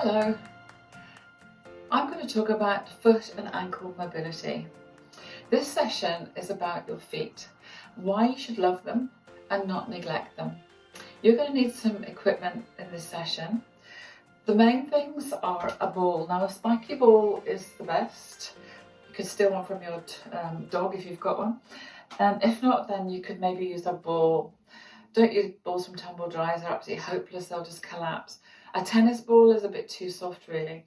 Hello, I'm going to talk about foot and ankle mobility. This session is about your feet, why you should love them and not neglect them. You're going to need some equipment in this session. The main things are a ball. Now, a spiky ball is the best. You could steal one from your dog if you've got one. If not, then you could maybe use a ball. Don't use balls from tumble dryers, they're absolutely hopeless, they'll just collapse. A tennis ball is a bit too soft really.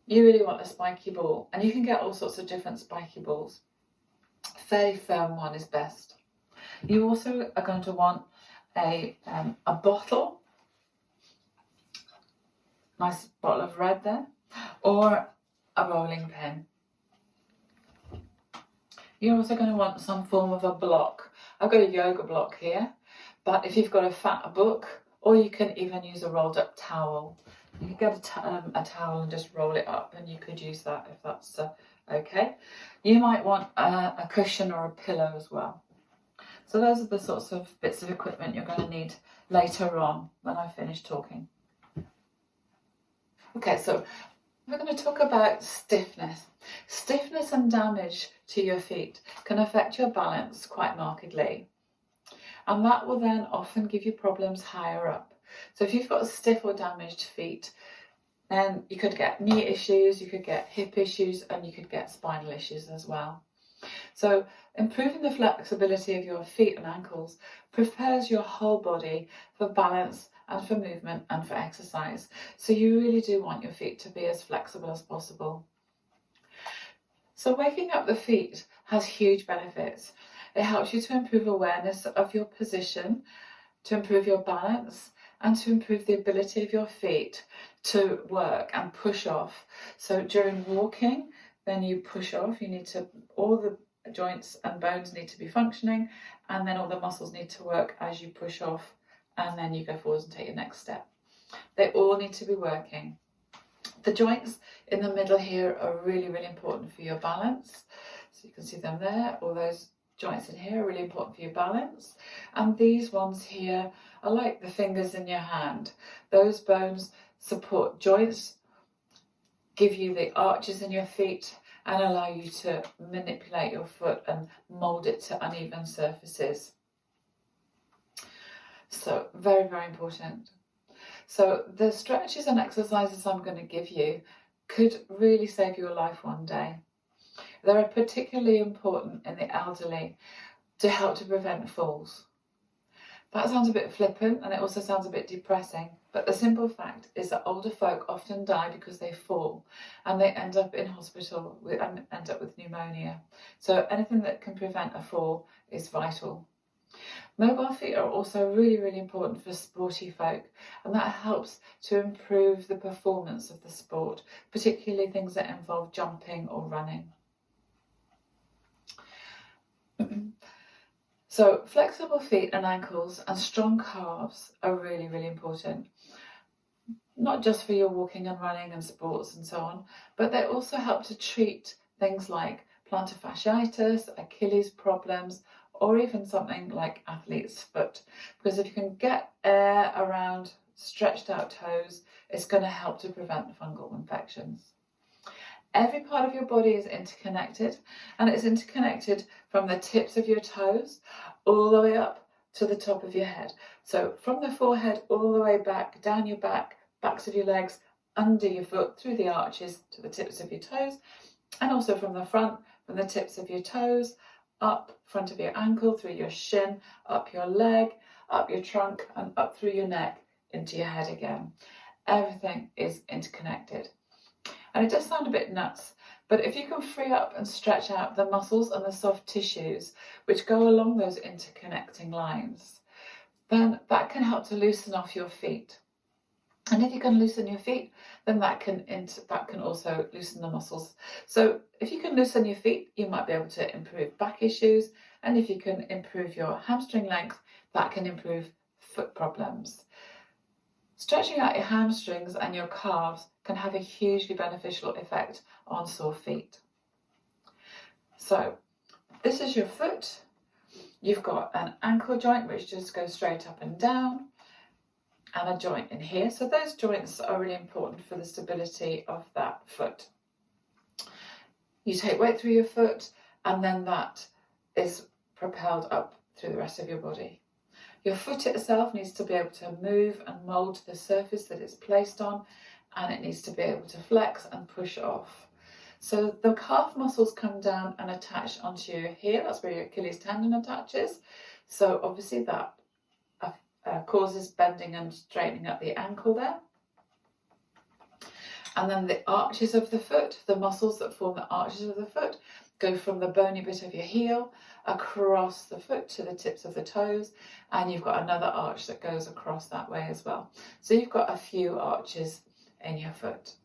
You really want a spiky ball, and you can get all sorts of different spiky balls. A fairly firm one is best. You also are going to want a bottle, nice bottle of red there, or a rolling pin. You're also going to want some form of a block. I've got a yoga block here, but if you've got a fat book, or you can even use a rolled up towel. You can get a towel and just roll it up, and you could use that if that's okay. You might want a cushion or a pillow as well. So those are the sorts of bits of equipment you're going to need later on when I finish talking. Okay, so we're going to talk about stiffness. Stiffness and damage to your feet can affect your balance quite markedly. And that will then often give you problems higher up. So if you've got stiff or damaged feet, then you could get knee issues, you could get hip issues, and you could get spinal issues as well. So improving the flexibility of your feet and ankles prepares your whole body for balance and for movement and for exercise. So you really do want your feet to be as flexible as possible. So waking up the feet has huge benefits. It helps you to improve awareness of your position, to improve your balance, and to improve the ability of your feet to work and push off. So during walking, then you push off, all the joints and bones need to be functioning, and then all the muscles need to work as you push off, and then you go forwards and take your next step. They all need to be working. The joints in the middle here are really, really important for your balance. So you can see them there, all those joints in here are really important for your balance. And these ones here are like the fingers in your hand. Those bones support joints, give you the arches in your feet, and allow you to manipulate your foot and mold it to uneven surfaces. So very, very important. So the stretches and exercises I'm going to give you could really save your life one day. They're particularly important in the elderly to help to prevent falls. That sounds a bit flippant, and it also sounds a bit depressing, but the simple fact is that older folk often die because they fall and they end up in hospital and end up with pneumonia. So anything that can prevent a fall is vital. Mobile feet are also really, really important for sporty folk, and that helps to improve the performance of the sport, particularly things that involve jumping or running. So flexible feet and ankles and strong calves are really, really important. Not just for your walking and running and sports and so on, but they also help to treat things like plantar fasciitis, Achilles problems, or even something like athlete's foot. Because if you can get air around stretched out toes, it's going to help to prevent fungal infections. Every part of your body is interconnected, and it's interconnected from the tips of your toes all the way up to the top of your head. So from the forehead all the way back, down your back, backs of your legs, under your foot, through the arches to the tips of your toes, and also from the front, from the tips of your toes, up front of your ankle, through your shin, up your leg, up your trunk, and up through your neck into your head again. Everything is interconnected. And it does sound a bit nuts, but if you can free up and stretch out the muscles and the soft tissues which go along those interconnecting lines, then that can help to loosen off your feet. And if you can loosen your feet, then that can also loosen the muscles. So if you can loosen your feet, you might be able to improve back issues. And if you can improve your hamstring length, that can improve foot problems. Stretching out your hamstrings and your calves can have a hugely beneficial effect on sore feet. So this is your foot. You've got an ankle joint which just goes straight up and down. and a joint in here. So those joints are really important for the stability of that foot. You take weight through your foot, and then that is propelled up through the rest of your body. Your foot itself needs to be able to move and mold to the surface that it's placed on, and it needs to be able to flex and push off. So the calf muscles come down and attach onto your heel. That's where your Achilles tendon attaches. So obviously that causes bending and straightening at the ankle there. And then the arches of the foot, the muscles that form the arches of the foot, go from the bony bit of your heel across the foot to the tips of the toes, and you've got another arch that goes across that way as well. So you've got a few arches in your foot.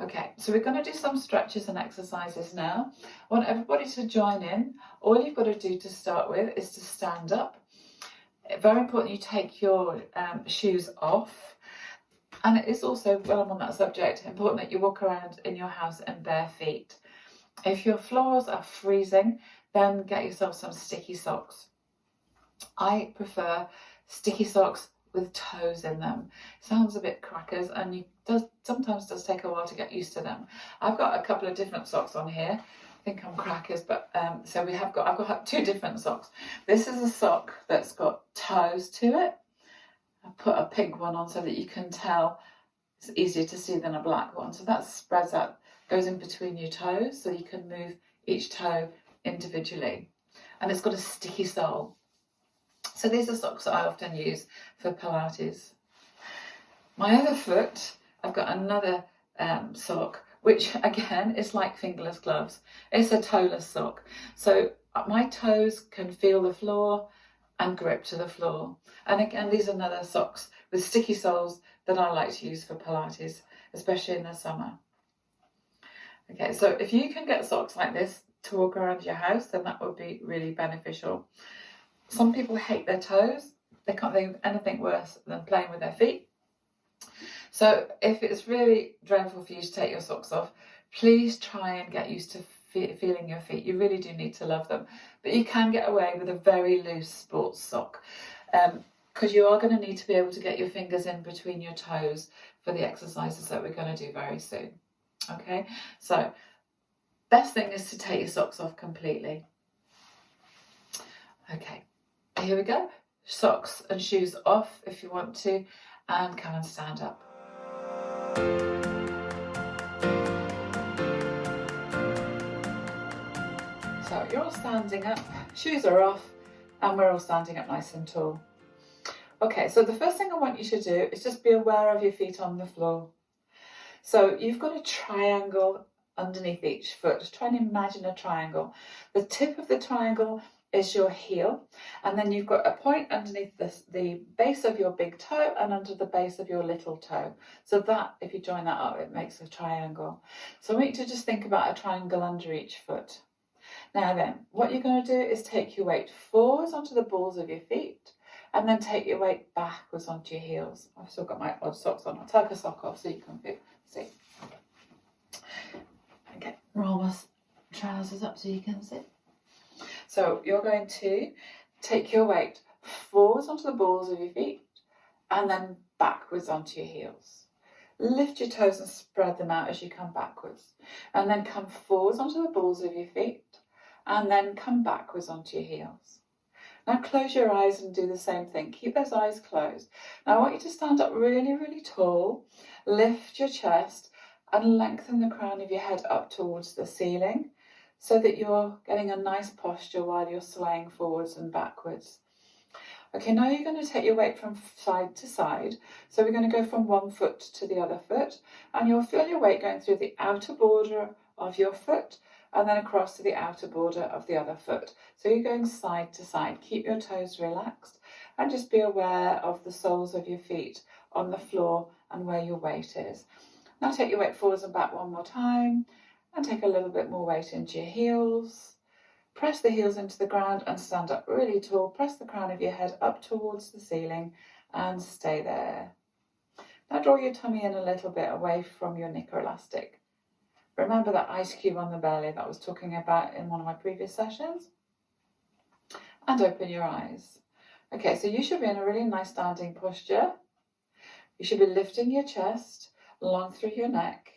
Okay, so we're going to do some stretches and exercises now. I want everybody to join in. All you've got to do to start with is to stand up. Very important you take your shoes off. And it is also, while I'm on that subject, important that you walk around in your house in bare feet. If your floors are freezing, then get yourself some sticky socks. I prefer sticky socks with toes in them. Sounds a bit crackers, and sometimes does take a while to get used to them. I've got a couple of different socks on here. I think I'm crackers, but so I've got two different socks. This is a sock that's got toes to it. I put a pink one on so that you can tell it's easier to see than a black one. So that spreads out, goes in between your toes, so you can move each toe individually. And it's got a sticky sole. So these are socks that I often use for Pilates. My other foot, I've got another sock, which again is like fingerless gloves. It's a toeless sock. So my toes can feel the floor and grip to the floor. And again, these are another socks with sticky soles that I like to use for Pilates, especially in the summer. Okay, so if you can get socks like this to walk around your house, then that would be really beneficial. Some people hate their toes. They can't think of anything worse than playing with their feet. So if it's really dreadful for you to take your socks off, please try and get used to feeling your feet. You really do need to love them. But you can get away with a very loose sports sock, because you are going to need to be able to get your fingers in between your toes for the exercises that we're going to do very soon. Okay, so best thing is to take your socks off completely. Okay, here we go. Socks and shoes off if you want to, and come and stand up. So you're all standing up, shoes are off, and we're all standing up nice and tall. Okay, so the first thing I want you to do is just be aware of your feet on the floor. So you've got a triangle underneath each foot. Try and imagine a triangle. The tip of the triangle is your heel, and then you've got a point underneath the base of your big toe and under the base of your little toe. So that, if you join that up, it makes a triangle. So I want you to just think about a triangle under each foot. Now then, what you're going to do is take your weight forwards onto the balls of your feet, and then take your weight backwards onto your heels. I've still got my odd socks on. I'll take a sock off so you can see. Okay, roll my trousers up so you can see. So you're going to take your weight forwards onto the balls of your feet, and then backwards onto your heels. Lift your toes and spread them out as you come backwards, and then come forwards onto the balls of your feet, and then come backwards onto your heels. Now close your eyes and do the same thing. Keep those eyes closed. Now I want you to stand up really, really tall, lift your chest, and lengthen the crown of your head up towards the ceiling, so that you're getting a nice posture while you're swaying forwards and backwards. Okay, now you're going to take your weight from side to side. So we're going to go from one foot to the other foot, and you'll feel your weight going through the outer border of your foot and then across to the outer border of the other foot. So you're going side to side. Keep your toes relaxed and just be aware of the soles of your feet on the floor and where your weight is. Now take your weight forwards and back one more time, and take a little bit more weight into your heels. Press the heels into the ground and stand up really tall. Press the crown of your head up towards the ceiling and stay there. Now draw your tummy in a little bit away from your knicker elastic. Remember that ice cube on the belly that I was talking about in one of my previous sessions? And open your eyes. Okay, so you should be in a really nice standing posture. You should be lifting your chest long through your neck.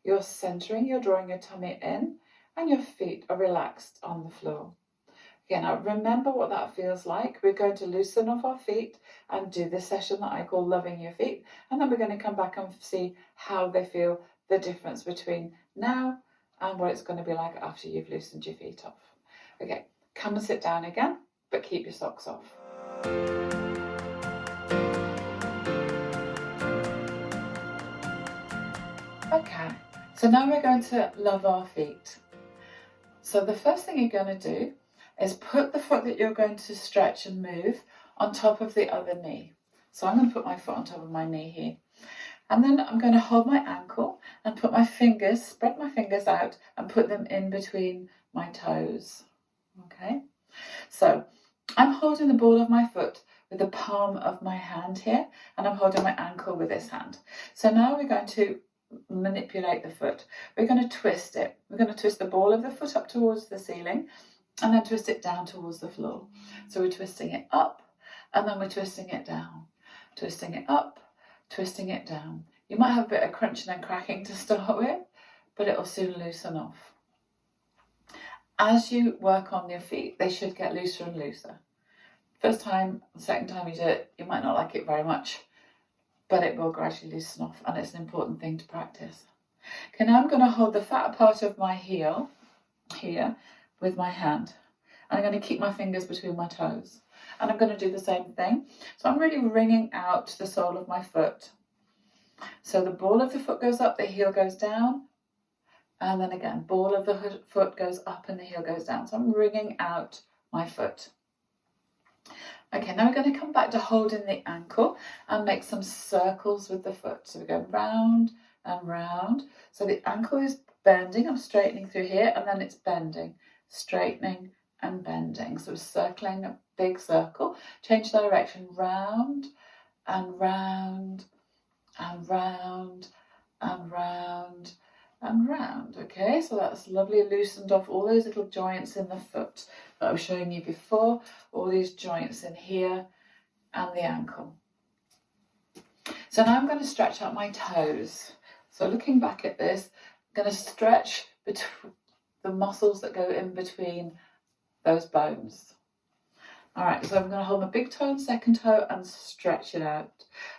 You're centering, you're drawing your tummy in, and your feet are relaxed on the floor. Okay, now remember what that feels like. We're going to loosen off our feet and do this session that I call loving your feet. And then we're going to come back and see how they feel, the difference between now and what it's going to be like after you've loosened your feet off. Okay, come and sit down again, but keep your socks off. Okay, so now we're going to love our feet. So the first thing you're going to do is put the foot that you're going to stretch and move on top of the other knee. So I'm going to put my foot on top of my knee here. And then I'm going to hold my ankle and put my fingers, spread my fingers out and put them in between my toes. Okay, so I'm holding the ball of my foot with the palm of my hand here, and I'm holding my ankle with this hand. So now we're going to manipulate the foot. We're going to twist it. We're going to twist the ball of the foot up towards the ceiling and then twist it down towards the floor. So we're twisting it up and then we're twisting it down, twisting it up, twisting it down. You might have a bit of crunching and cracking to start with, but it'll soon loosen off. As you work on your feet, they should get looser and looser. First time, second time you do it, you might not like it very much, but it will gradually loosen off, and it's an important thing to practice. Okay, now I'm going to hold the fat part of my heel here with my hand. And I'm going to keep my fingers between my toes. And I'm going to do the same thing. So I'm really wringing out the sole of my foot. So the ball of the foot goes up, the heel goes down. And then again, ball of the foot goes up and the heel goes down. So I'm wringing out my foot. Okay, now we're going to come back to holding the ankle and make some circles with the foot. So we go round and round. So the ankle is bending, I'm straightening through here, and then it's bending, straightening and bending. So we're circling a big circle, change direction, round and round and round and round and round. Okay, so that's lovely, loosened off all those little joints in the foot that I was showing you before, all these joints in here and the ankle. So now I'm going to stretch out my toes. So looking back at this, I'm going to stretch the muscles that go in between those bones. All right, so I'm going to hold my big toe and second toe and stretch it out.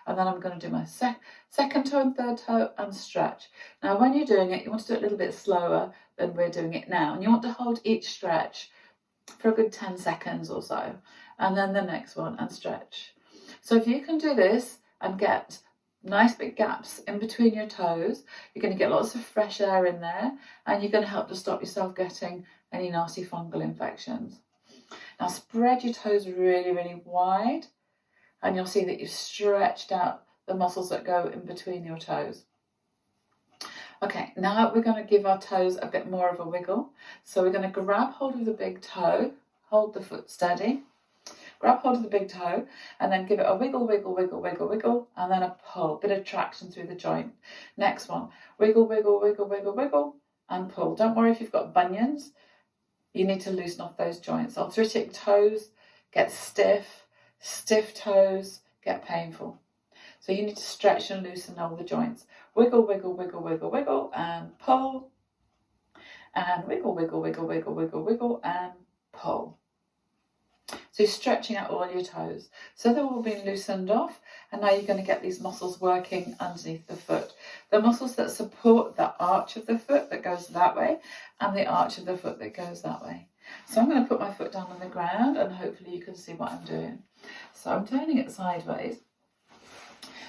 And then I'm going to do my second toe and third toe and stretch. Now, when you're doing it, you want to do it a little bit slower than we're doing it now. And you want to hold each stretch for a good 10 seconds or so. And then the next one and stretch. So if you can do this and get nice big gaps in between your toes, you're going to get lots of fresh air in there, and you're going to help to stop yourself getting any nasty fungal infections. Now spread your toes really, really wide, and you'll see that you've stretched out the muscles that go in between your toes. Okay, now we're going to give our toes a bit more of a wiggle. So we're going to grab hold of the big toe, hold the foot steady, grab hold of the big toe, and then give it a wiggle, wiggle, wiggle, wiggle, wiggle, and then a pull, bit of traction through the joint. Next one, wiggle, wiggle, wiggle, wiggle, wiggle, and pull. Don't worry if you've got bunions. You need to loosen off those joints. Arthritic toes get stiff, stiff toes get painful. So you need to stretch and loosen all the joints. Wiggle, wiggle, wiggle, wiggle, wiggle, and pull. And wiggle, wiggle, wiggle, wiggle, wiggle, wiggle, and pull. So you're stretching out all your toes. So they're all being loosened off, and now you're going to get these muscles working underneath the foot. The muscles that support the arch of the foot that goes that way, and the arch of the foot that goes that way. So I'm going to put my foot down on the ground, and hopefully you can see what I'm doing. So I'm turning it sideways.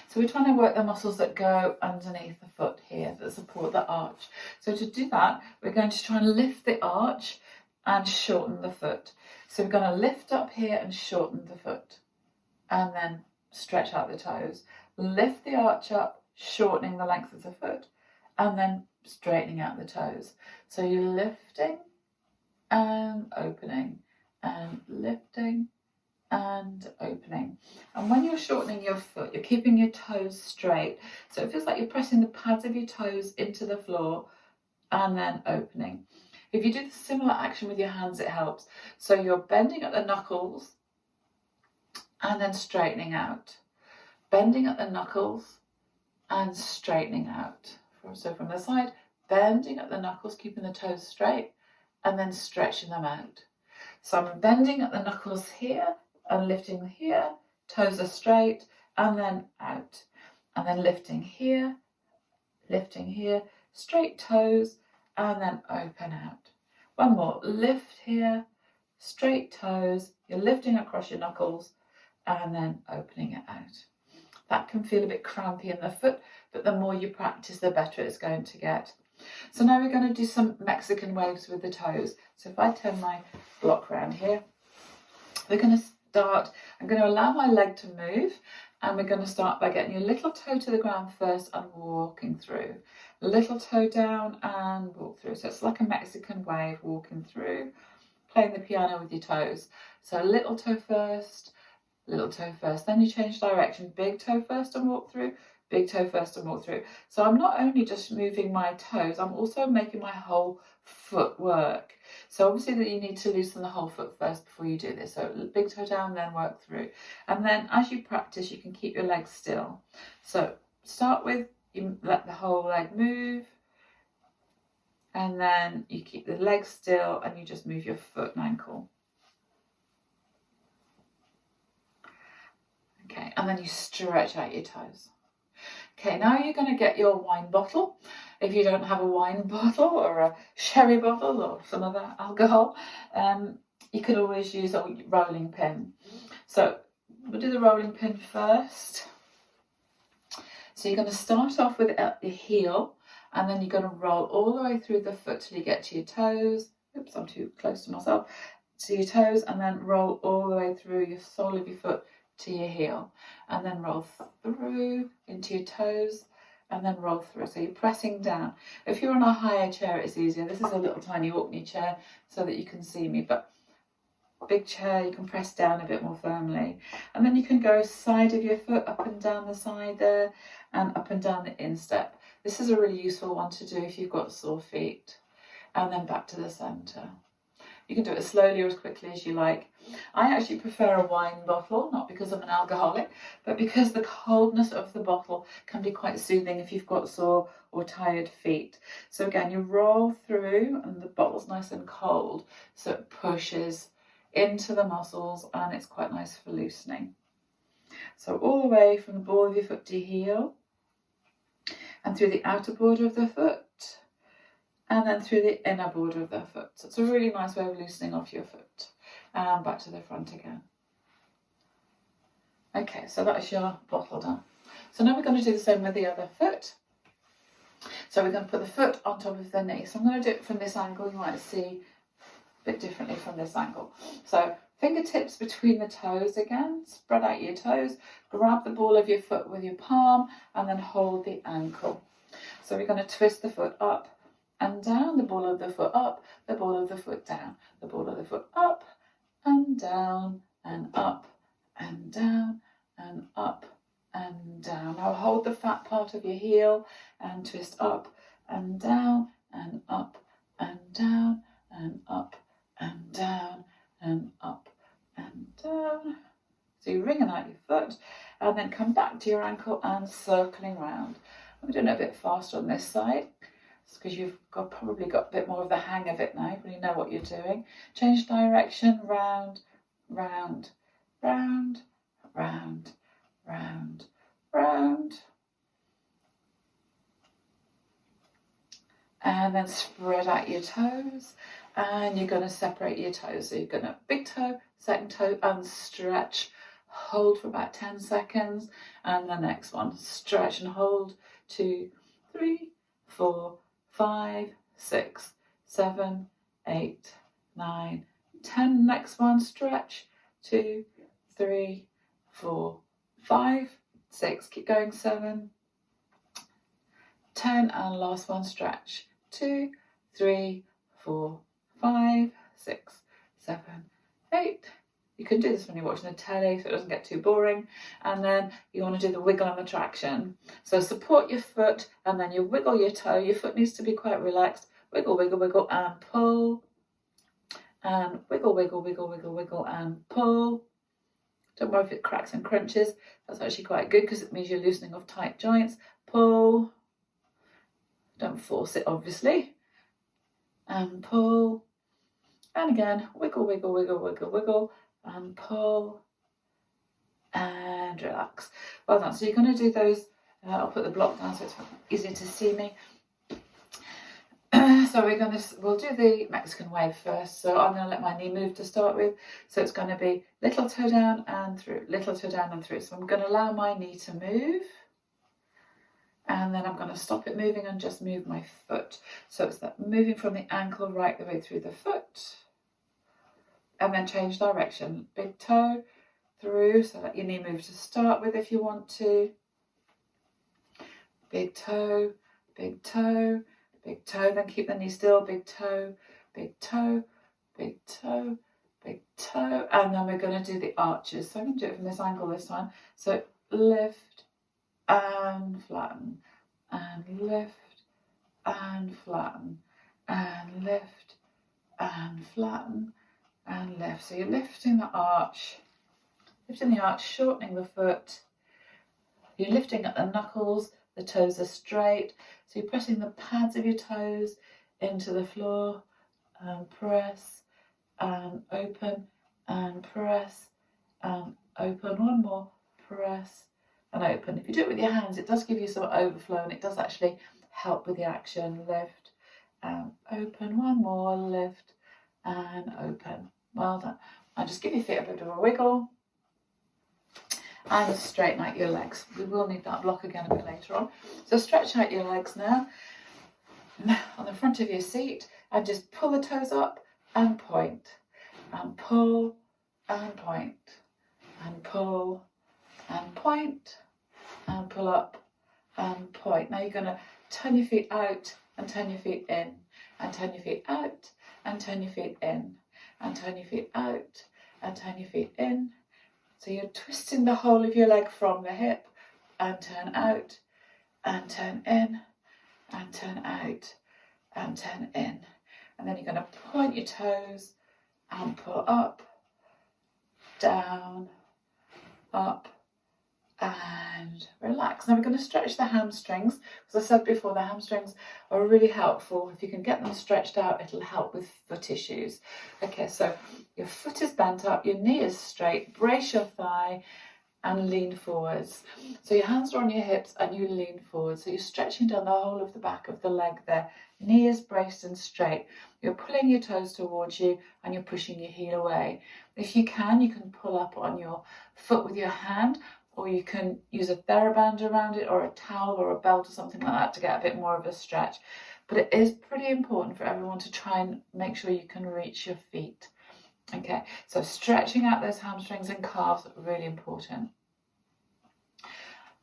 So we're trying to work the muscles that go underneath the foot here that support the arch. So to do that, we're going to try and lift the arch and shorten the foot. So we're going to lift up here and shorten the foot, and then stretch out the toes. Lift the arch up, shortening the length of the foot, and then straightening out the toes. So you're lifting and opening, and lifting and opening. And when you're shortening your foot, you're keeping your toes straight. So it feels like you're pressing the pads of your toes into the floor and then opening. If you do the similar action with your hands, it helps. So you're bending at the knuckles and then straightening out. bending at the knuckles and straightening out. So from the side, bending at the knuckles, keeping the toes straight, and then stretching them out. So I'm bending at the knuckles here and lifting here, toes are straight, and then out. And then lifting here, straight toes, and then open out. One more, lift here, straight toes, you're lifting across your knuckles, and then opening it out. That can feel a bit crampy in the foot, but the more you practice, the better it's going to get. So now we're going to do some Mexican waves with the toes. So if I turn my block around here, we're going to start, I'm going to allow my leg to move, and we're going to start by getting your little toe to the ground first and walking through. Little toe down and walk through. So it's like a Mexican wave, walking through, playing the piano with your toes. So little toe first, then you change direction, big toe first and walk through, big toe first and walk through. So I'm not only just moving my toes, I'm also making my whole foot work. So obviously that you need to loosen the whole foot first before you do this. So big toe down, then work through. And then as you practice, you can keep your legs still. So start with, you let the whole leg move, and then you keep the legs still and you just move your foot and ankle. Okay, and then you stretch out your toes. Okay, now you're going to get your wine bottle. If you don't have a wine bottle or a sherry bottle or some other alcohol, you could always use a rolling pin. So we'll do the rolling pin first. So you're going to start off with the heel, and then you're going to roll all the way through the foot till you get to your toes. Oops, I'm too close to myself. To your toes, and then roll all the way through your sole of your foot to your heel, and then roll through into your toes, and then roll through. So you're pressing down. If you're on a higher chair, it's easier. This is a little tiny Orkney chair so that you can see me, but big chair, you can press down a bit more firmly. And then you can go side of your foot, up and down the side there, and up and down the instep. This is a really useful one to do if you've got sore feet. And then back to the centre. You can do it as slowly or as quickly as you like. I actually prefer a wine bottle, not because I'm an alcoholic, but because the coldness of the bottle can be quite soothing if you've got sore or tired feet. So again, you roll through and the bottle's nice and cold, so it pushes into the muscles and it's quite nice for loosening. So all the way from the ball of your foot to heel, and through the outer border of the foot, and then through the inner border of the foot. So it's a really nice way of loosening off your foot. And back to the front again. Okay, so that's your bottle done. So now we're going to do the same with the other foot. So we're going to put the foot on top of the knee. So I'm going to do it from this angle. You might see a bit differently from this angle. So fingertips between the toes again. Spread out your toes. Grab the ball of your foot with your palm and then hold the ankle. So we're going to twist the foot up and down, the ball of the foot up, the ball of the foot down, the ball of the foot up and down and up and down and up and down. Now hold the fat part of your heel and twist up and down and up and down and up and down and up and down. So you're wringing out your foot and then come back to your ankle and circling round. I'm doing it a bit faster on this side, because you've probably got a bit more of the hang of it now. You really know what you're doing. Change direction, round, round, round, round, round, round. And then spread out your toes, and you're going to separate your toes. So you're going to big toe, second toe, and stretch. Hold for about 10 seconds, and the next one. Stretch and hold. 2, 3, 4, 5, 6, 7, 8, 9, 10. Next one, stretch. 2, 3, 4, 5, 6. Keep going. 7, 10. And last one, stretch. 2, 3, 4, 5, 6, 7, 8. You can do this when you're watching the telly so it doesn't get too boring. And then you want to do the wiggle and the traction. So support your foot and then you wiggle your toe. Your foot needs to be quite relaxed. Wiggle, wiggle, wiggle and pull. And wiggle, wiggle, wiggle, wiggle, wiggle and pull. Don't worry if it cracks and crunches. That's actually quite good because it means you're loosening off tight joints. Pull. Don't force it, obviously. And pull. And again, wiggle, wiggle, wiggle, wiggle, wiggle. And pull. And relax. Well done. So you're going to do those. I'll put the block down so it's easier to see me. So we'll do the Mexican wave first. So I'm going to let my knee move to start with. So it's going to be little toe down and through, little toe down and through. So I'm going to allow my knee to move. And then I'm going to stop it moving and just move my foot. So it's that moving from the ankle right the way through the foot. And then change direction. Big toe through, so let your knee move to start with if you want to. Big toe, big toe, big toe. Then keep the knee still. Big toe, big toe, big toe, big toe. And then we're going to do the arches. So I'm going to do it from this angle this time. So lift and flatten, and lift and flatten, and lift and flatten, and lift. So you're lifting the arch, shortening the foot. You're lifting at the knuckles, the toes are straight. So you're pressing the pads of your toes into the floor, and press, and open, and press, and open. One more, press, and open. If you do it with your hands, it does give you some overflow and it does actually help with the action. Lift and open. One more, lift and open. Well done. And just give your feet a bit of a wiggle and straighten out your legs. We will need that block again a bit later on. So stretch out your legs now on the front of your seat and just pull the toes up and point, and pull and point, and pull and point, and pull up and point. Now you're going to turn your feet out and turn your feet in, and turn your feet out and turn your feet in, and turn your feet out and turn your feet in. So you're twisting the whole of your leg from the hip, and turn out and turn in and turn out and turn in. And then you're going to point your toes and pull up, down, up, and relax. Now we're going to stretch the hamstrings. As I said before, the hamstrings are really helpful. If you can get them stretched out, it'll help with foot issues. Okay, so your foot is bent up, your knee is straight, brace your thigh and lean forwards. So your hands are on your hips and you lean forward. So you're stretching down the whole of the back of the leg there. Knee is braced and straight. You're pulling your toes towards you and you're pushing your heel away. If you can pull up on your foot with your hand, or you can use a TheraBand around it, or a towel or a belt or something like that to get a bit more of a stretch. But it is pretty important for everyone to try and make sure you can reach your feet. Okay, so stretching out those hamstrings and calves, really important.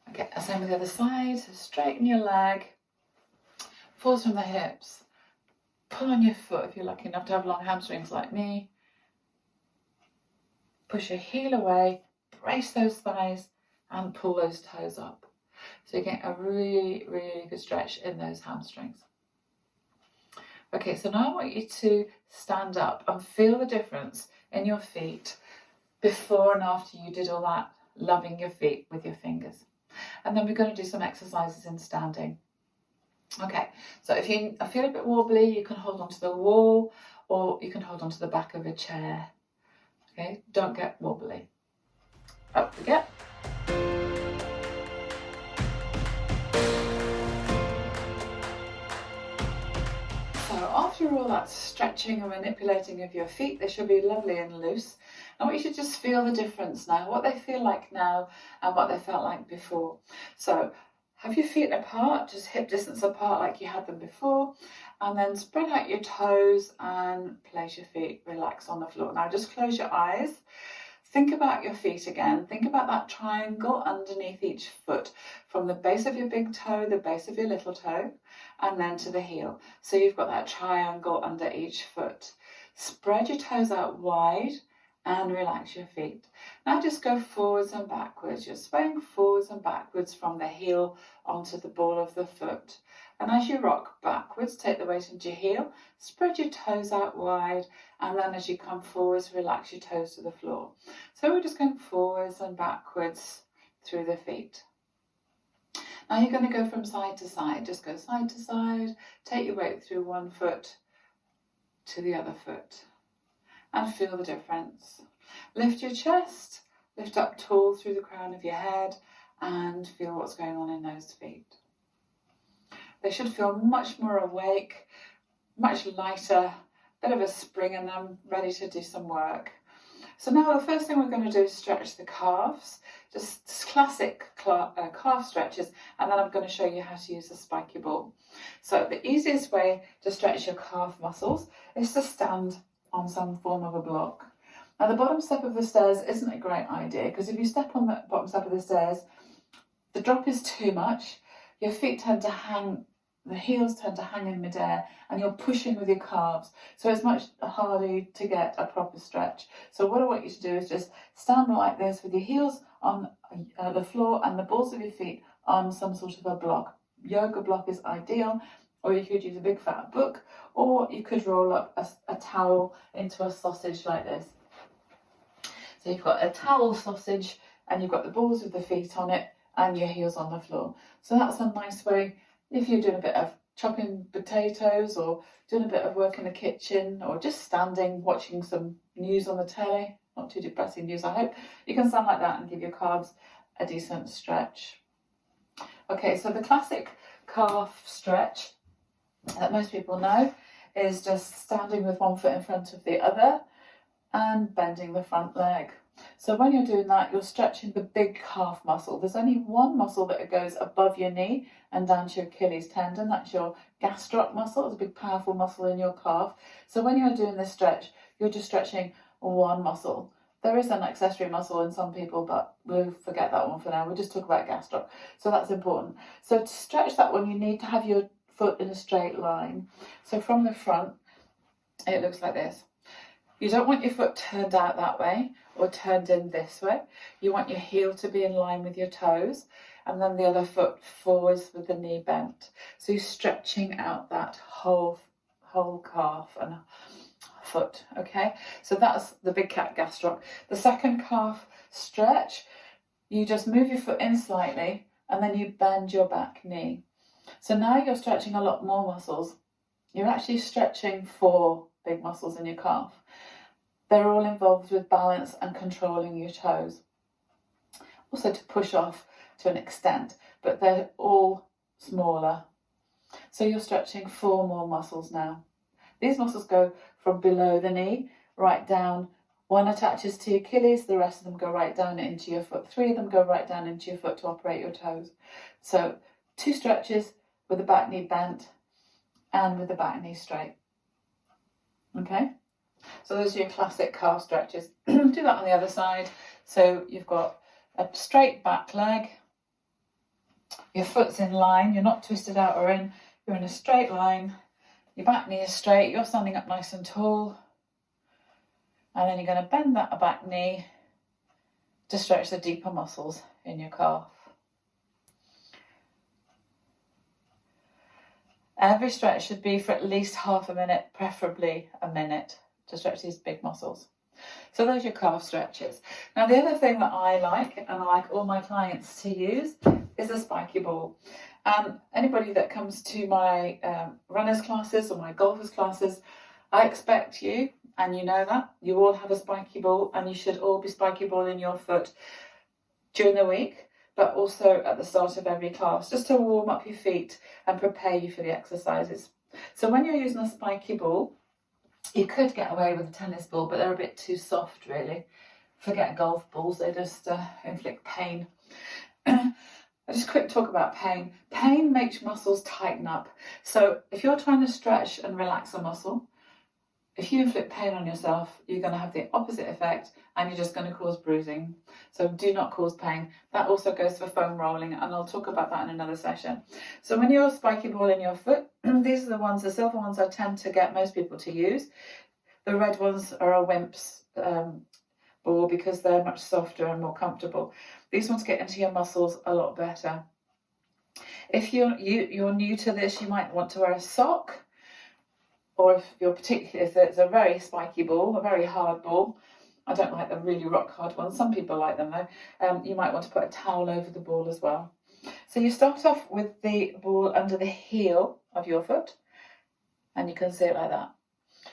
Okay, same with the other side. So straighten your leg, falls from the hips, pull on your foot if you're lucky enough to have long hamstrings like me. Push your heel away, brace those thighs, and pull those toes up. So you're getting a really, really good stretch in those hamstrings. Okay, so now I want you to stand up and feel the difference in your feet before and after you did all that loving your feet with your fingers. And then we're going to do some exercises in standing. Okay, so if you feel a bit wobbly, you can hold onto the wall or you can hold onto the back of a chair. Okay, don't get wobbly. Up we get. After all that stretching and manipulating of your feet, they should be lovely and loose. And we should just feel the difference now, what they feel like now and what they felt like before. So have your feet apart, just hip distance apart like you had them before, and then spread out your toes and place your feet, relax on the floor. Now just close your eyes. Think about your feet again. Think about that triangle underneath each foot, from the base of your big toe, the base of your little toe, and then to the heel. So you've got that triangle under each foot. Spread your toes out wide and relax your feet. Now just go forwards and backwards. You're swaying forwards and backwards from the heel onto the ball of the foot. And as you rock backwards, take the weight into your heel, spread your toes out wide, and then as you come forwards, relax your toes to the floor. So we're just going forwards and backwards through the feet. Now you're going to go from side to side. Just go side to side, take your weight through one foot to the other foot, and feel the difference. Lift your chest, lift up tall through the crown of your head, and feel what's going on in those feet. They should feel much more awake, much lighter, bit of a spring in them, ready to do some work. So now the first thing we're going to do is stretch the calves, just classic calf stretches, and then I'm going to show you how to use the spiky ball. So the easiest way to stretch your calf muscles is to stand on some form of a block. Now the bottom step of the stairs isn't a great idea, because if you step on the bottom step of the stairs, the drop is too much, your feet tend to hang, the heels tend to hang in midair, and you're pushing with your calves, so it's much harder to get a proper stretch. So what I want you to do is just stand like this with your heels on the floor and the balls of your feet on some sort of a block. Yoga block is ideal, or you could use a big fat book, or you could roll up a towel into a sausage like this. So you've got a towel sausage and you've got the balls of the feet on it and your heels on the floor. So that's a nice way if you're doing a bit of chopping potatoes or doing a bit of work in the kitchen or just standing watching some news on the telly, not too depressing news I hope, you can stand like that and give your calves a decent stretch. Okay, so the classic calf stretch that most people know is just standing with one foot in front of the other and bending the front leg. So when you're doing that, you're stretching the big calf muscle. There's only one muscle that goes above your knee and down to your Achilles tendon. That's your gastroc muscle. It's a big powerful muscle in your calf. So when you're doing this stretch, you're just stretching one muscle. There is an accessory muscle in some people, but we'll forget that one for now. We'll just talk about gastroc. So that's important. So to stretch that one, you need to have your foot in a straight line. So from the front, it looks like this. You don't want your foot turned out that way or turned in this way. You want your heel to be in line with your toes and then the other foot forwards with the knee bent. So you're stretching out that whole calf and foot, okay? So that's the big cat gastroc. The second calf stretch, you just move your foot in slightly and then you bend your back knee. So now you're stretching a lot more muscles. You're actually stretching 4 big muscles in your calf. They're all involved with balance and controlling your toes. Also to push off to an extent, but they're all smaller. So you're stretching 4 more muscles now. These muscles go from below the knee right down. One attaches to your Achilles, the rest of them go right down into your foot. 3 of them go right down into your foot to operate your toes. So 2 stretches with the back knee bent and with the back knee straight. Okay, so those are your classic calf stretches. Do that on the other side. So you've got a straight back leg, your foot's in line, you're not twisted out or in, you're in a straight line, your back knee is straight, you're standing up nice and tall, and then you're going to bend that back knee to stretch the deeper muscles in your calf. Every stretch should be for at least half a minute, preferably a minute, to stretch these big muscles. So those are your calf stretches. Now the other thing that I like, and I like all my clients to use, is a spiky ball. Anybody that comes to my runners classes or my golfers classes, I expect you, and you know that, you all have a spiky ball and you should all be spiky balling your foot during the week, but also at the start of every class, just to warm up your feet and prepare you for the exercises. So when you're using a spiky ball, you could get away with a tennis ball, but they're a bit too soft, really. Forget golf balls, they just inflict pain. Just quick talk about pain. Pain makes muscles tighten up. So if you're trying to stretch and relax a muscle, if you inflict pain on yourself, you're going to have the opposite effect and you're just going to cause bruising. So do not cause pain. That also goes for foam rolling, and I'll talk about that in another session. So when you're spiky balling your foot, these are the ones, the silver ones I tend to get most people to use. The red ones are a Wimp's ball because they're much softer and more comfortable. These ones get into your muscles a lot better. If you're new to this, you might want to wear a sock, or if it's a very spiky ball, a very hard ball. I don't like the really rock hard ones. Some people like them though. You might want to put a towel over the ball as well. So you start off with the ball under the heel of your foot, and you can see it like that.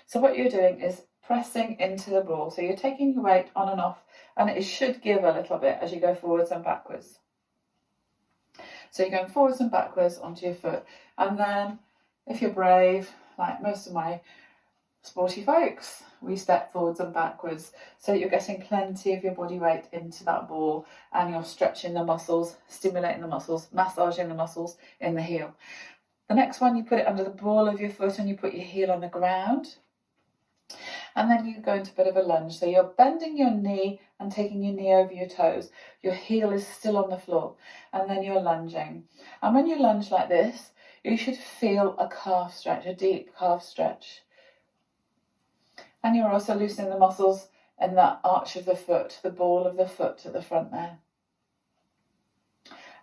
So what you're doing is pressing into the ball. So you're taking your weight on and off, and it should give a little bit as you go forwards and backwards. So you're going forwards and backwards onto your foot, and then if you're brave, like most of my sporty folks, we step forwards and backwards, so you're getting plenty of your body weight into that ball, and you're stretching the muscles, stimulating the muscles, massaging the muscles in the heel. The next one, you put it under the ball of your foot and you put your heel on the ground, and then you go into a bit of a lunge. So you're bending your knee and taking your knee over your toes. Your heel is still on the floor, and then you're lunging. And when you lunge like this, you should feel a calf stretch, a deep calf stretch. And you're also loosening the muscles in that arch of the foot, the ball of the foot at the front there.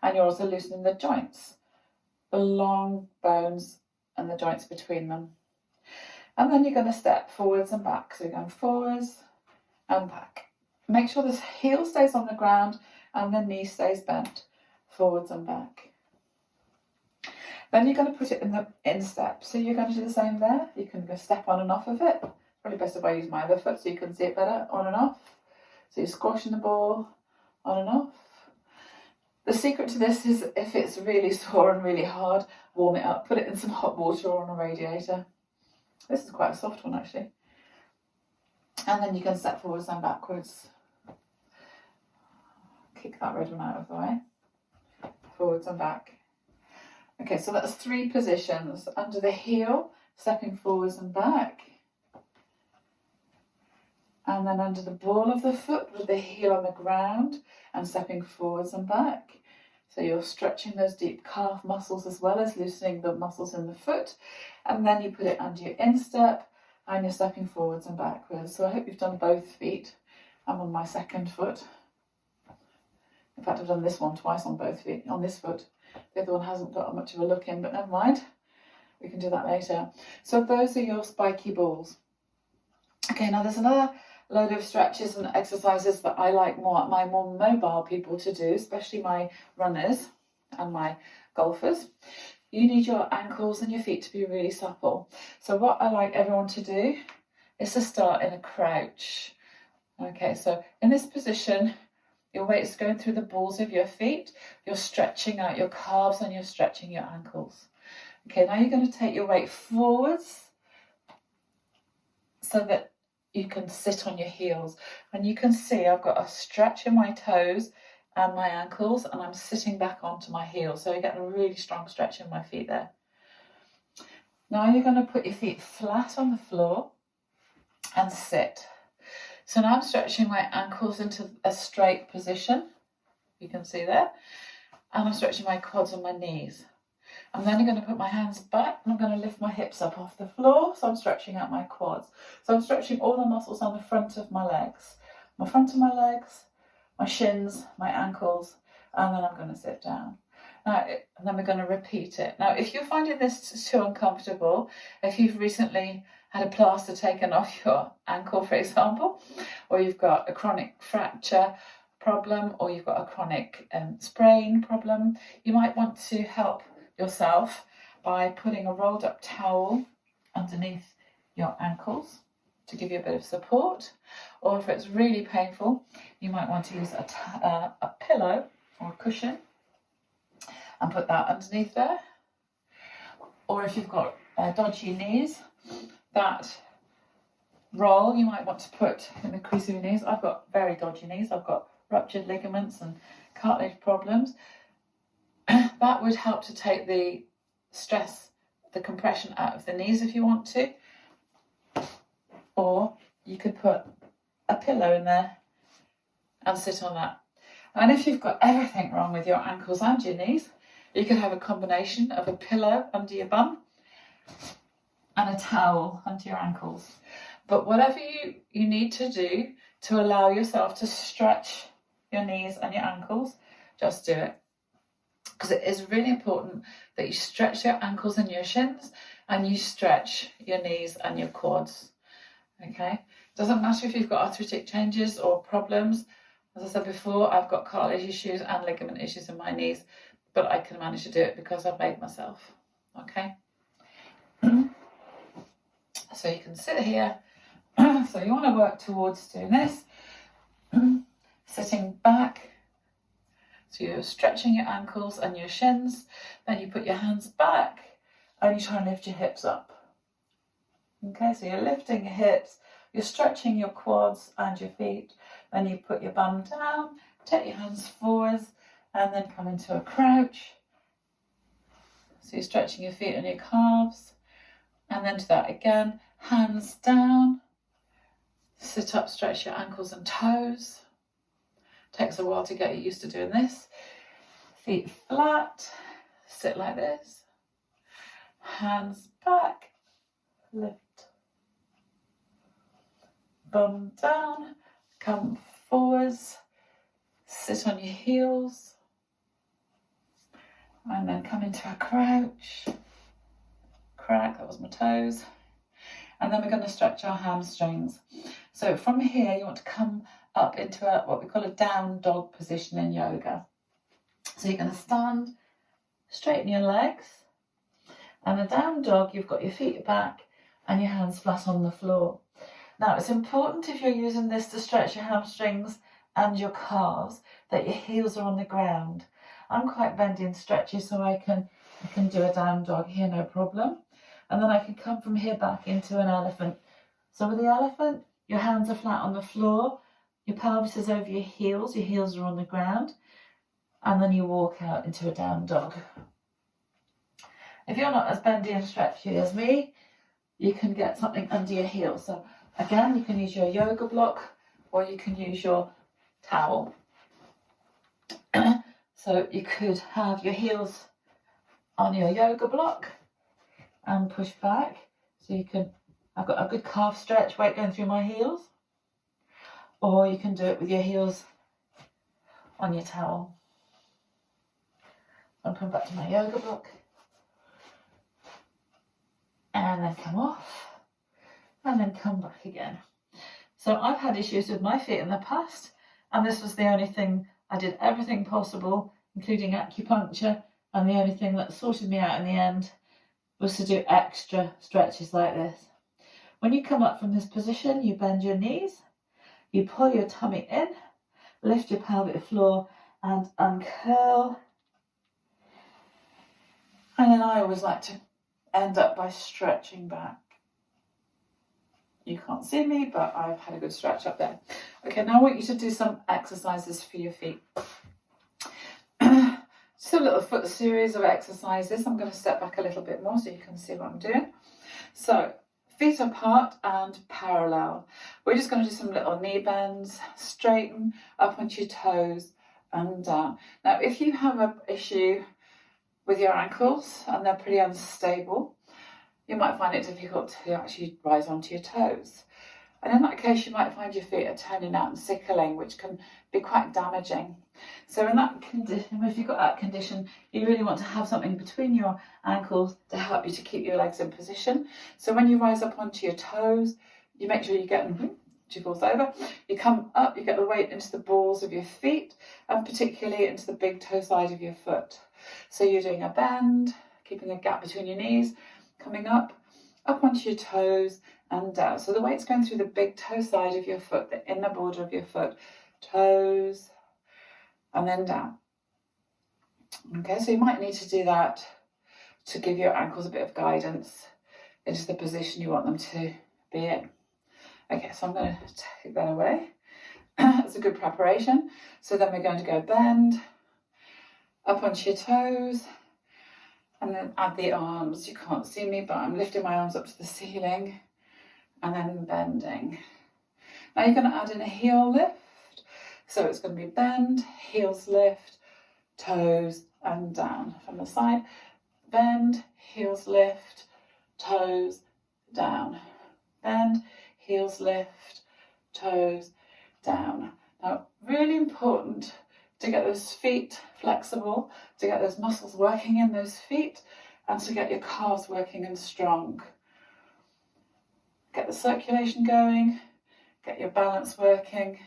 And you're also loosening the joints, the long bones and the joints between them. And then you're going to step forwards and back. So you're going forwards and back. Make sure this heel stays on the ground and the knee stays bent, forwards and back. Then you're going to put it in the instep. So you're going to do the same there. You can go step on and off of it. Probably best if I use my other foot so you can see it better, on and off. So you're squashing the ball on and off. The secret to this is if it's really sore and really hard, warm it up. Put it in some hot water or on a radiator. This is quite a soft one actually. And then you can step forwards and backwards. Kick that red one out of the way. Forwards and back. Okay, so that's 3 positions. Under the heel, stepping forwards and back. And then under the ball of the foot with the heel on the ground and stepping forwards and back. So you're stretching those deep calf muscles as well as loosening the muscles in the foot. And then you put it under your instep and you're stepping forwards and backwards. So I hope you've done both feet. I'm on my second foot. In fact, I've done this one twice on both feet, on this foot. The other one hasn't got much of a look in, but never mind. We can do that later. So those are your spiky balls. Okay, now there's another load of stretches and exercises that I like my more mobile people to do, especially my runners and my golfers. You need your ankles and your feet to be really supple. So what I like everyone to do is to start in a crouch. Okay, so in this position, your weight is going through the balls of your feet. You're stretching out your calves and you're stretching your ankles. Okay, now you're going to take your weight forwards so that you can sit on your heels. And you can see I've got a stretch in my toes and my ankles, and I'm sitting back onto my heels. So you get a really strong stretch in my feet there. Now you're going to put your feet flat on the floor and sit. So now I'm stretching my ankles into a straight position. You can see there. And I'm stretching my quads and my knees. I'm then going to put my hands back and I'm going to lift my hips up off the floor. So I'm stretching out my quads. So I'm stretching all the muscles on the front of my legs. My front of my legs, my shins, my ankles, and then I'm going to sit down. Now, and then we're going to repeat it. Now, if you're finding this too uncomfortable, if you've recently had a plaster taken off your ankle, for example, or you've got a chronic fracture problem, or you've got a chronic sprain problem, you might want to help yourself by putting a rolled up towel underneath your ankles to give you a bit of support. Or if it's really painful, you might want to use a pillow or a cushion and put that underneath there. Or if you've got dodgy knees, that roll you might want to put in the crease of your knees. I've got very dodgy knees. I've got ruptured ligaments and cartilage problems. That would help to take the stress, the compression out of the knees if you want to. Or you could put a pillow in there and sit on that. And if you've got everything wrong with your ankles and your knees, you could have a combination of a pillow under your bum and a towel under your ankles. But whatever you need to do, to allow yourself to stretch your knees and your ankles, just do it. Because it is really important that you stretch your ankles and your shins, and you stretch your knees and your quads. Okay? Doesn't matter if you've got arthritic changes or problems. As I said before, I've got cartilage issues and ligament issues in my knees, but I can manage to do it because I've made myself. Okay? So you can sit here. So you want to work towards doing this. Sitting back. So you're stretching your ankles and your shins. Then you put your hands back and you try and lift your hips up. Okay, so you're lifting your hips, you're stretching your quads and your feet. Then you put your bum down, take your hands forwards, and then come into a crouch. So you're stretching your feet and your calves. And then do that again. Hands down. Sit up, stretch your ankles and toes. Takes a while to get used to doing this. Feet flat. Sit like this. Hands back. Lift. Bum down. Come forwards. Sit on your heels. And then come into a crouch. Crack, that was my toes. And then we're going to stretch our hamstrings. So from here, you want to come up into what we call a down dog position in yoga. So you're going to stand, straighten your legs. And a down dog, you've got your feet back and your hands flat on the floor. Now, it's important if you're using this to stretch your hamstrings and your calves that your heels are on the ground. I'm quite bendy and stretchy, so I can do a down dog here, no problem. And then I can come from here back into an elephant. So with the elephant, your hands are flat on the floor, your pelvis is over your heels are on the ground, and then you walk out into a down dog. If you're not as bendy and stretchy as me, you can get something under your heels. So again, you can use your yoga block or you can use your towel. So you could have your heels on your yoga block and push back. So you can, I've got a good calf stretch, weight going through my heels. Or you can do it with your heels on your towel. I'll come back to my yoga block. And then come off. And then come back again. So I've had issues with my feet in the past. And this was the only thing, I did everything possible, including acupuncture. And the only thing that sorted me out in the end was to do extra stretches like this. When you come up from this position, you bend your knees, you pull your tummy in, lift your pelvic floor and uncurl. And then I always like to end up by stretching back. You can't see me, but I've had a good stretch up there. Okay, now I want you to do some exercises for your feet. Just a little foot series of exercises. I'm going to step back a little bit more so you can see what I'm doing. So, feet apart and parallel. We're just going to do some little knee bends, straighten up onto your toes and down. Now, if you have an issue with your ankles and they're pretty unstable, you might find it difficult to actually rise onto your toes. And in that case, you might find your feet are turning out and sickling, which can be quite damaging. So in that condition, if you've got that condition, you really want to have something between your ankles to help you to keep your legs in position. So when you rise up onto your toes, you make sure you get she falls over. You come up, you get the weight into the balls of your feet and particularly into the big toe side of your foot. So you're doing a bend, keeping a gap between your knees, coming up onto your toes and down. So the weight's going through the big toe side of your foot, the inner border of your foot, toes, and then down. Okay, so you might need to do that to give your ankles a bit of guidance into the position you want them to be in. Okay, so I'm going to take that away. That's a good preparation. So then we're going to go bend, up onto your toes, and then add the arms. You can't see me, but I'm lifting my arms up to the ceiling and then bending. Now you're going to add in a heel lift. So it's going to be bend, heels lift, toes and down. From the side, bend, heels lift, toes down. Bend, heels lift, toes down. Now, really important to get those feet flexible, to get those muscles working in those feet, and to get your calves working and strong. Get the circulation going, get your balance working,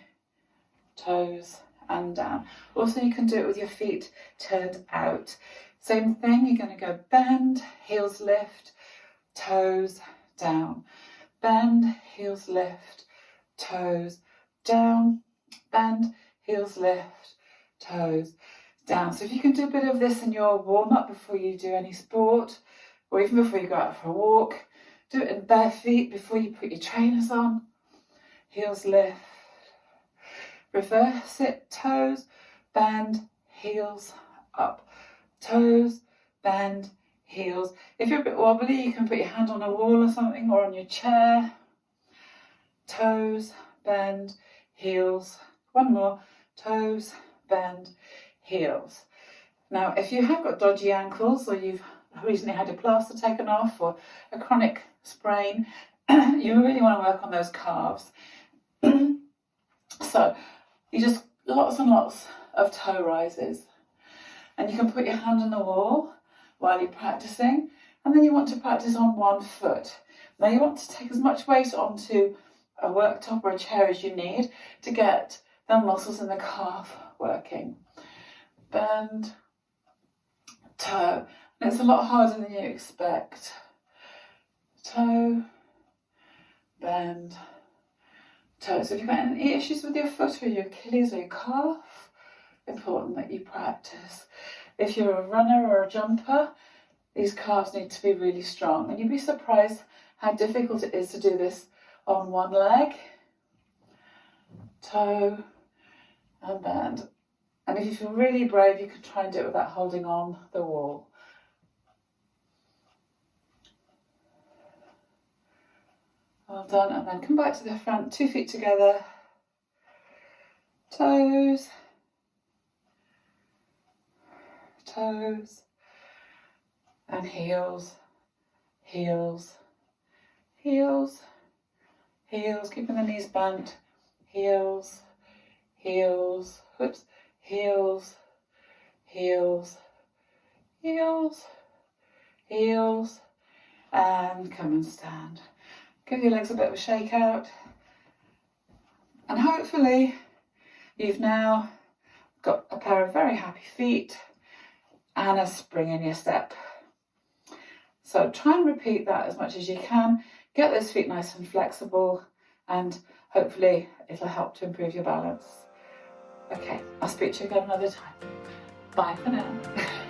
toes and down. Also, you can do it with your feet turned out. Same thing, you're going to go bend, heels lift, toes down. Bend, heels lift, toes down. Bend, heels lift, toes down. So if you can do a bit of this in your warm-up before you do any sport, or even before you go out for a walk, do it in bare feet before you put your trainers on. Heels lift, reverse it, toes, bend, heels up, toes, bend, heels. If you're a bit wobbly, you can put your hand on a wall or something, or on your chair. Toes, bend, heels. One more, toes, bend, heels. Now, if you have got dodgy ankles, or you've recently had your plaster taken off, or a chronic sprain, you really want to work on those calves. So you just lots and lots of toe rises, and you can put your hand on the wall while you're practicing, and then you want to practice on one foot. Now you want to take as much weight onto a worktop or a chair as you need to get the muscles in the calf working. Bend, toe, and it's a lot harder than you expect. Toe, bend, toe. So if you've got any issues with your foot or your Achilles or your calf, important that you practice. If you're a runner or a jumper, these calves need to be really strong, and you'd be surprised how difficult it is to do this on one leg. Toe and bend. And if you feel really brave, you can try and do it without holding on the wall. Well done, and then come back to the front, 2 feet together, toes, toes, and heels, heels, heels, heels, keeping the knees bent, heels, heels, whoops, heels, heels, heels, heels, and come and stand. Give your legs a bit of a shake out, and hopefully you've now got a pair of very happy feet and a spring in your step. So try and repeat that as much as you can. Get those feet nice and flexible, and hopefully it'll help to improve your balance. Okay, I'll speak to you again another time. Bye for now.